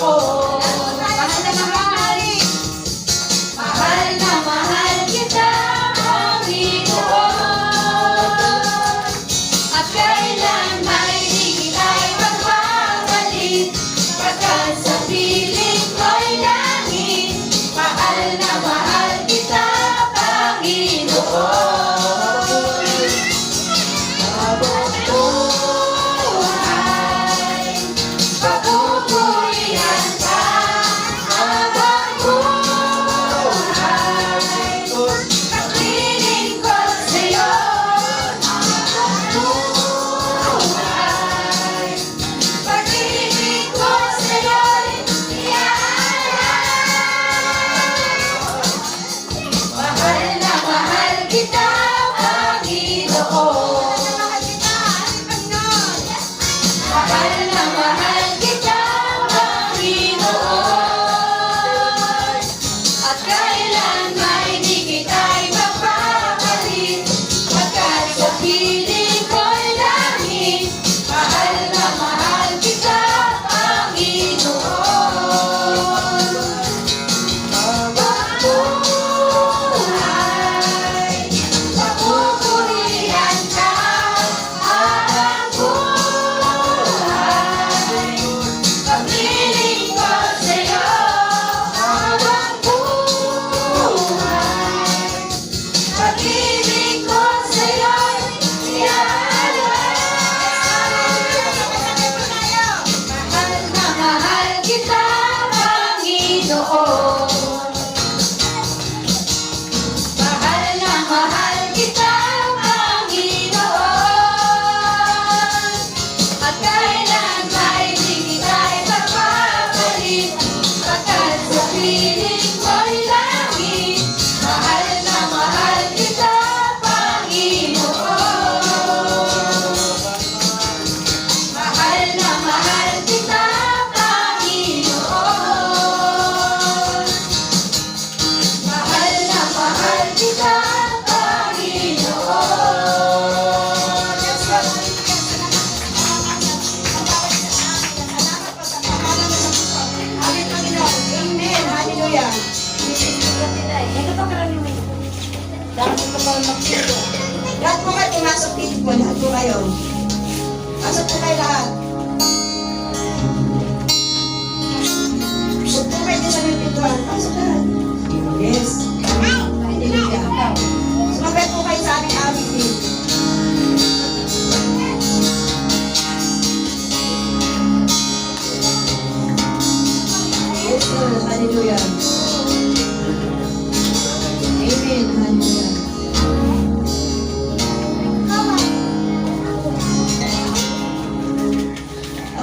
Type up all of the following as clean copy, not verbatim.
Ginoon. Mahal na mahal kita, Panginoon. At kailan may di kita'y magpapalit, pagkat sa piling ko'y langit. Mahal na mahal kita, Panginoon. Habang buhay, papupurihan ka. Habang buhay, pagpiling ko sa'yo. Habang buhay, pag-ibig ko sa'yo'y mahal na mahal kita, Panginoon. Mahal na mahal kita, Panginoon. At kailan may di kita'y magpapalit, pagkat sa piling ko'y langit. Mahal na mahal kita, Panginoon. Habang buhay, papupurihan ka. Habang buhay, pagpiling ko sa'yo. Habang buhay, pag-ibig ko sa'yo'y mahal na mahal kita, Panginoon. Mahal na mahal kita, Panginoon. At kailan may di kita'y magpapalit, pagkat sa piling ko'y langit. Mahal na mahal kita, Panginoon. Mahal na mahal kita, Panginoon. Mahal na mahal kita, Panginoon. Amen. Hallelujah. Lahat po kayo pumasok dito po. Lahat po kayo. Pasok po kayo lahat. Pasok po kayo sa may pintuan. Pasok lahat. Yes. Hallelujah. Sumabay po kayo sa aming awit din. Yes, Lord. Hallelujah. Amen. Hallelujah.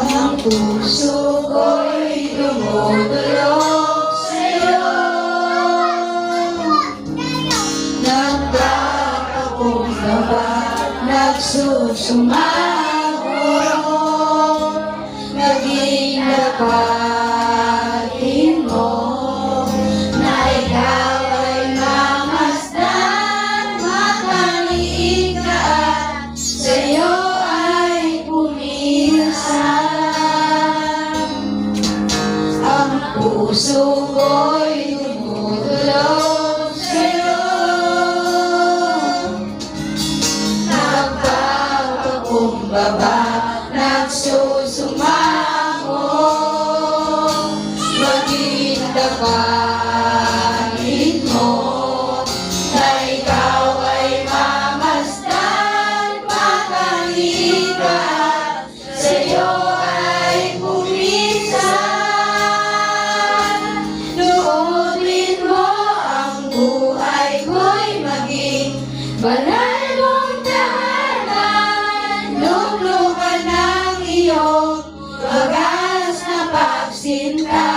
Ang puso ko'y dumudulog sa'yo. Nagpapakumbaba, nagsusumabog, naging lapatin mo, na ikaw ay mamasdan, makaliit ka at sa'yo ay puminsan. Ang puso ko'y dumudulog sa'yo. Nagpapakumbaba, nagsusumamo, maging dapanin mo, na ikaw ay mamasdan, makaliit ka at sa'yo ay puminsan. Luotin mo ang buhay ko'y maging banal mong tahanan. Luglugan ng iyong wagas na pagsinta.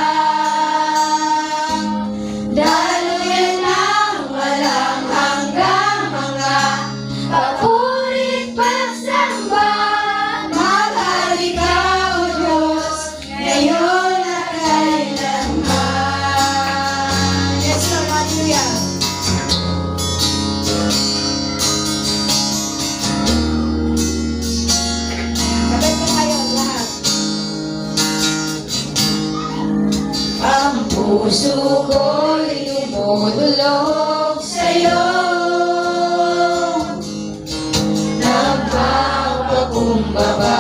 puso ko'y dumudulog sa'yo. Nagpapakumbaba,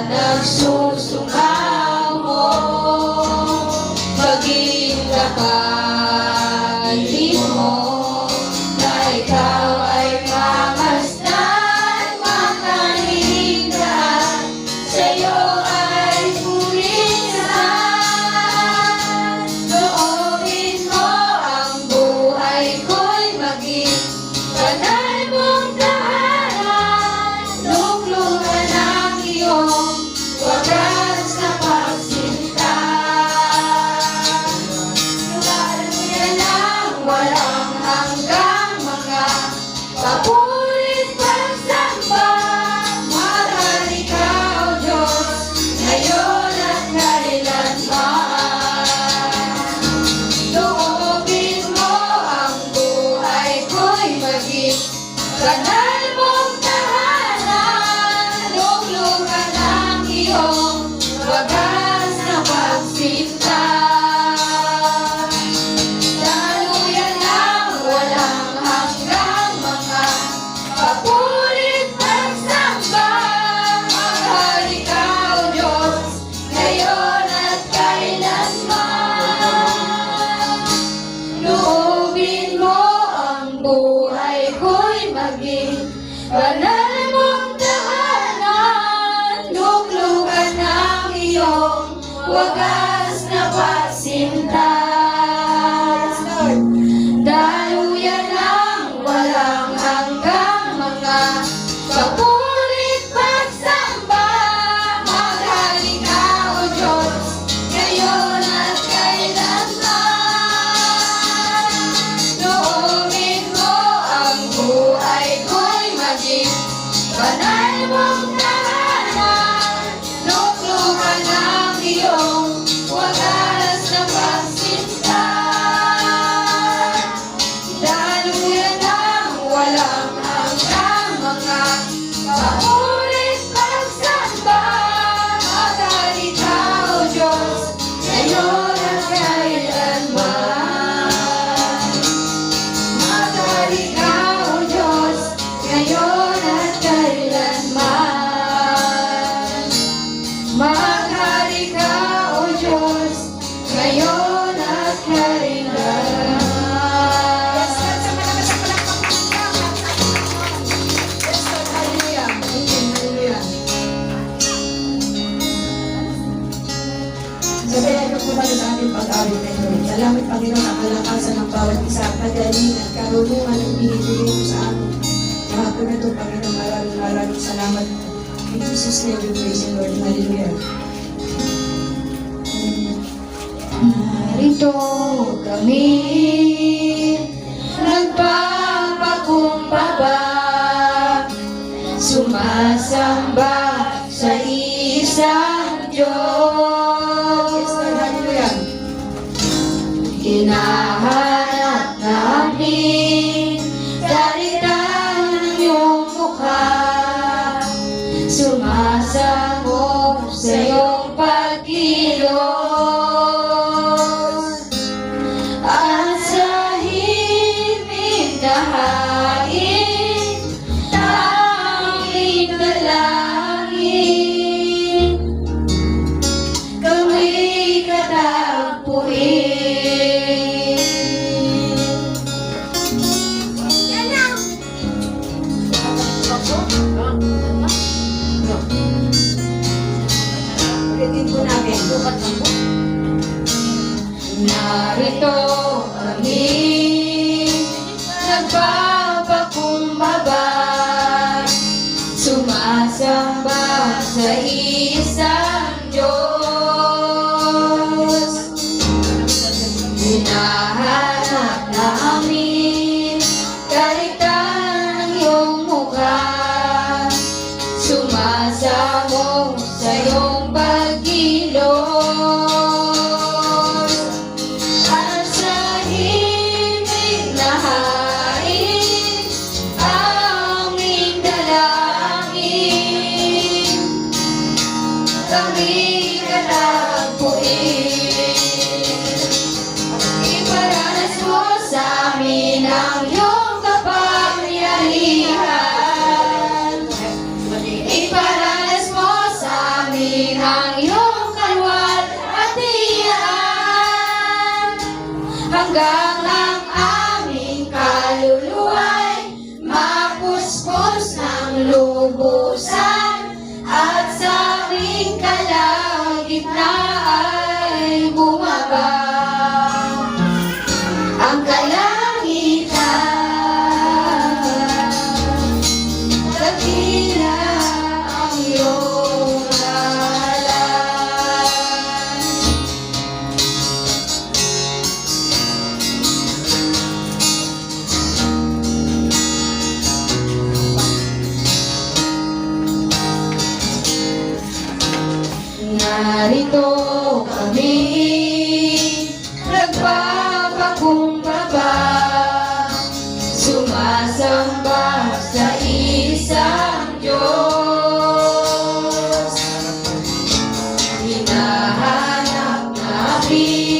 nagsusukaho, maging kapalit mo, na ikaw ay mamasdan, makalinga, sa'yo ay pulisan. Loobin mo ang buhay ko'y maging banal mong tahanan, luklukan ang iyong wagas na pagsinta. Lugaran mo yan ang walang hanggang mga papulit pagsamba. Mahal ikaw, Diyos, ngayon at kailanman. Loobin mo ang buhay ko'y maging banal mong tahanan, luklukan ang iyong wagas na pagsinta. Daluyan ang walang hanggang mga papulit pagsamba. Mahal ikaw, Diyos, ngayon at kailanman. Loobin mo ang buhay ko'y maging banal mong tahanan, luklukan ang iyong wagas na pagsinta. Daluyan ang walang hanggang mga papulit pagsamba. Mahal ikaw, Diyos, ngayon at kailanman. Loobin mo ang buhay ko'y maging banal mong tahanan, luklukan ang iyong wagas na pagsinta. Daluyan ang walang hanggang mga papulit pagsamba. Mahal ikaw, Diyos, ngayon at kailanman. Mahal ikaw, Diyos, ngayon at kailanman. Mahal ikaw, Diyos, ngayon at kailanman. Yes, Lord, sa malakas ang palakpakan. Yes, Lord, hallelujah. Amen, hallelujah. Sabihan niyo po tayo sa ating pag-awit na ito. Salamat, Panginoon, ang kalakasan ng bawat isa, kagaling at karunungan ang binibigay mo sa amin. Kahapon na ito, Panginoon, maraming salamat. In Jesus' name we praise you, Lord. Hallelujah. Narito kami, nagpapakumbaba, sumasamba sa isang Diyos. Yes, Lord, hallelujah. Hinahanap namin salita ng iyong mukha, sumasabog sa iyong pagkilos. At sa himig na hain, tanging dalangin, kami katagpuin. Ulitin po namin. Narito kami, nagpapakumbaba, sumasamba sa isang Diyos. Hinahanap namin kaligtayan ng iyong mukha, sumasamo sa iyong pagkilos. At sa Pag-ibig